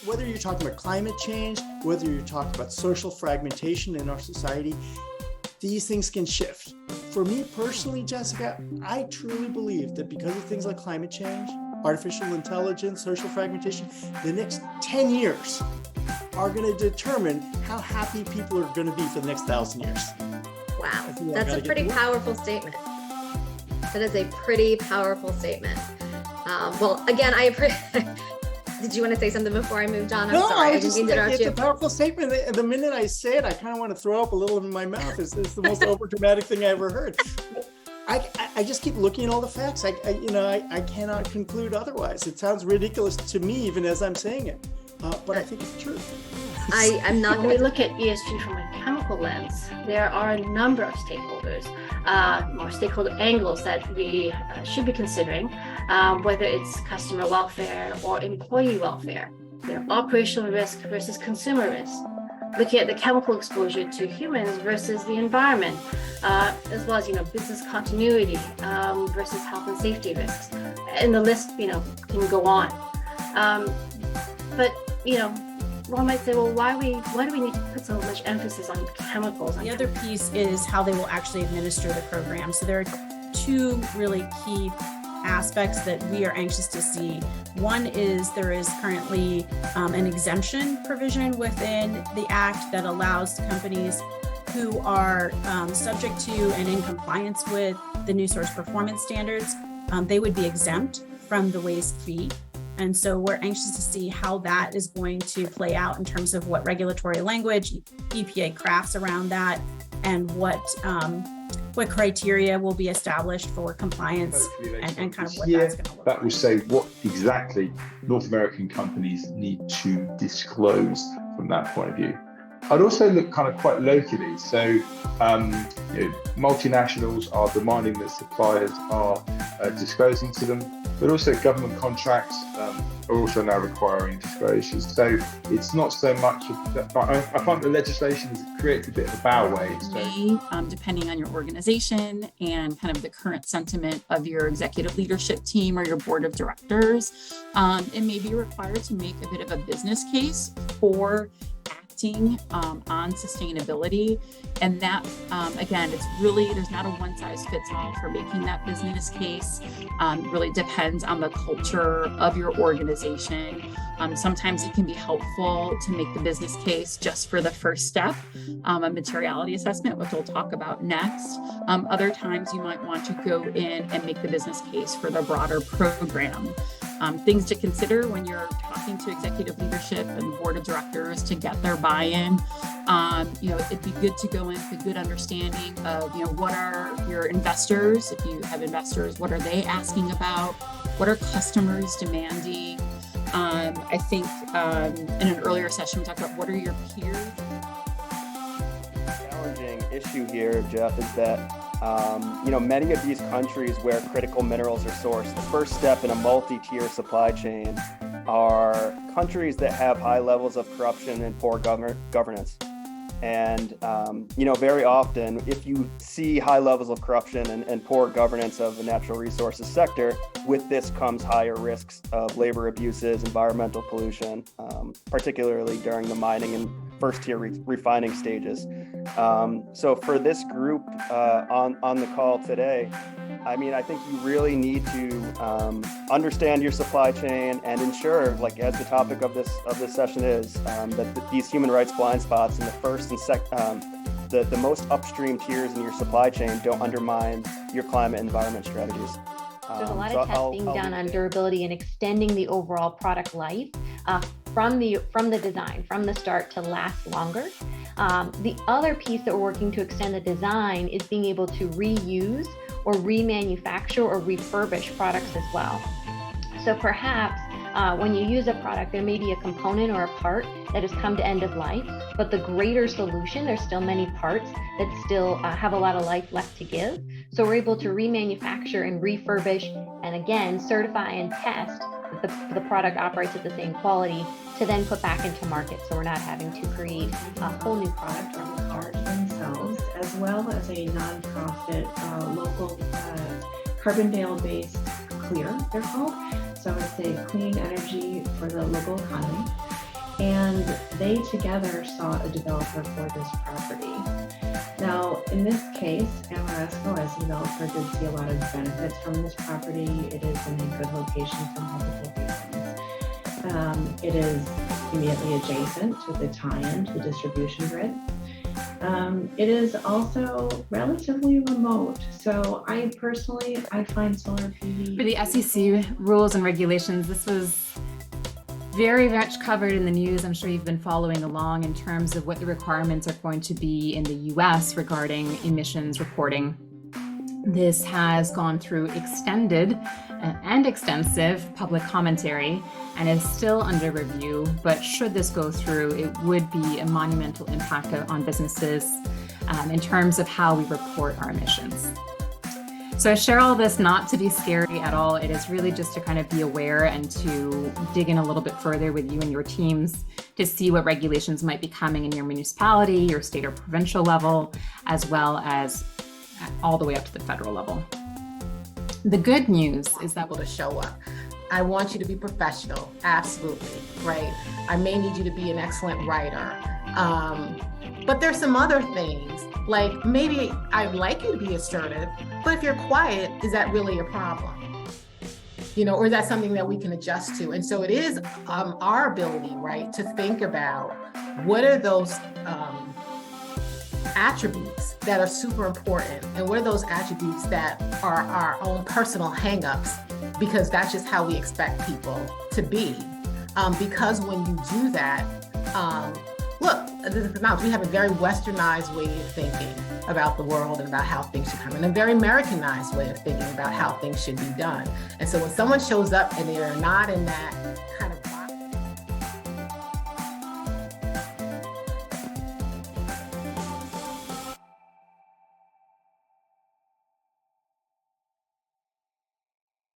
whether you're talking about climate change, whether you're talking about social fragmentation in our society, these things can shift. For me personally, Jessica, I truly believe that because of things like climate change, artificial intelligence, social fragmentation, the next 10 years are going to determine how happy people are going to be for the next 1,000 years. Wow, that's a pretty powerful statement. That is a pretty powerful statement. Well, again, did you want to say something before I moved on? I'm sorry, I didn't mean to interrupt you. It's a powerful statement. The minute I say it, I kind of want to throw up a little in my mouth. It's the most overdramatic thing I ever heard. I just keep looking at all the facts. I cannot conclude otherwise. It sounds ridiculous to me, even as I'm saying it, but I think it's true. I'm not. When we look at ESG from a chemical lens, there are a number of stakeholders, more stakeholder angles that we should be considering, whether it's customer welfare or employee welfare, operational risk versus consumer risk, looking at the chemical exposure to humans versus the environment, as well as business continuity versus health and safety risks, and the list can go on. But one might say, well, why do we need to put so much emphasis on chemicals? The other piece is how they will actually administer the program. So there are two really key aspects that we are anxious to see. One is there is currently an exemption provision within the Act that allows companies who are subject to and in compliance with the new source performance standards, they would be exempt from the waste fee. And so we're anxious to see how that is going to play out in terms of what regulatory language EPA crafts around that, and what criteria will be established for compliance, and kind of what that's going to look like. That will say what exactly North American companies need to disclose from that point of view. I'd also look kind of quite locally. So multinationals are demanding that suppliers are disclosing to them, but also government contracts are also now requiring disclosures. So it's not so much of that. I find the legislation has created a bit of a bow wave. So. Depending on your organization and kind of the current sentiment of your executive leadership team or your board of directors, it may be required to make a bit of a business case for acting on sustainability. And that, again, it's really, there's not a one size fits all for making that business case. Really depends on the culture of your organization. Sometimes it can be helpful to make the business case just for the first step, a materiality assessment, which we'll talk about next. Other times you might want to go in and make the business case for the broader program. Things to consider when you're talking to executive leadership and board of directors to get their buy-in. It'd be good to go in with a good understanding of, what are your investors? If you have investors, what are they asking about? What are customers demanding? I think in an earlier session, we talked about what are your peers? Challenging issue here, Jeff, is that many of these countries where critical minerals are sourced, the first step in a multi-tier supply chain are countries that have high levels of corruption and poor governance. And, very often, if you see high levels of corruption and poor governance of the natural resources sector, with this comes higher risks of labor abuses, environmental pollution, particularly during the mining and first-tier refining stages. So for this group on the call today, I think you really need to understand your supply chain and ensure, as the topic of this session is, that these human rights blind spots in the first and second, the most upstream tiers in your supply chain don't undermine your climate and environment strategies. There's a lot of testing done on durability and extending the overall product life from the design, from the start, to last longer. The other piece that we're working to extend the design is being able to reuse or remanufacture or refurbish products as well. So perhaps when you use a product, there may be a component or a part that has come to end of life, but the greater solution, there's still many parts that still have a lot of life left to give. So we're able to remanufacture and refurbish, and again, certify and test that the product operates at the same quality to then put back into market. So we're not having to create a whole new product from the start. Themselves, as well as a nonprofit local Carbondale-based CLEAR, they're called. So it's a clean energy for the local economy. and they together sought a developer for this property. Now, in this case, Amoresco, as a developer, did see a lot of benefits from this property. It is in a good location for multiple reasons. It is immediately adjacent to the tie-in to the distribution grid. It is also relatively remote. So I find solar PV. For the SEC rules and regulations, this was very much covered in the news. I'm sure you've been following along in terms of what the requirements are going to be in the US regarding emissions reporting. This has gone through extended and extensive public commentary and is still under review, but should this go through, it would be a monumental impact on businesses in terms of how we report our emissions. So I share all this not to be scary at all. It is really just to kind of be aware and to dig in a little bit further with you and your teams to see what regulations might be coming in your municipality, your state or provincial level, as well as all the way up to the federal level. The good news is that to show up. I want you to be professional, absolutely, right? I may need you to be an excellent writer. But there's some other things, like maybe I'd like you to be assertive, but if you're quiet, is that really a problem? You know, or is that something that we can adjust to? And so it is our ability, right, to think about what are those attributes that are super important, and what are those attributes that are our own personal hangups, because that's just how we expect people to be. Because when you do that, look, we have a very westernized way of thinking about the world and about how things should come, and a very Americanized way of thinking about how things should be done. And so when someone shows up and they are not in that kind of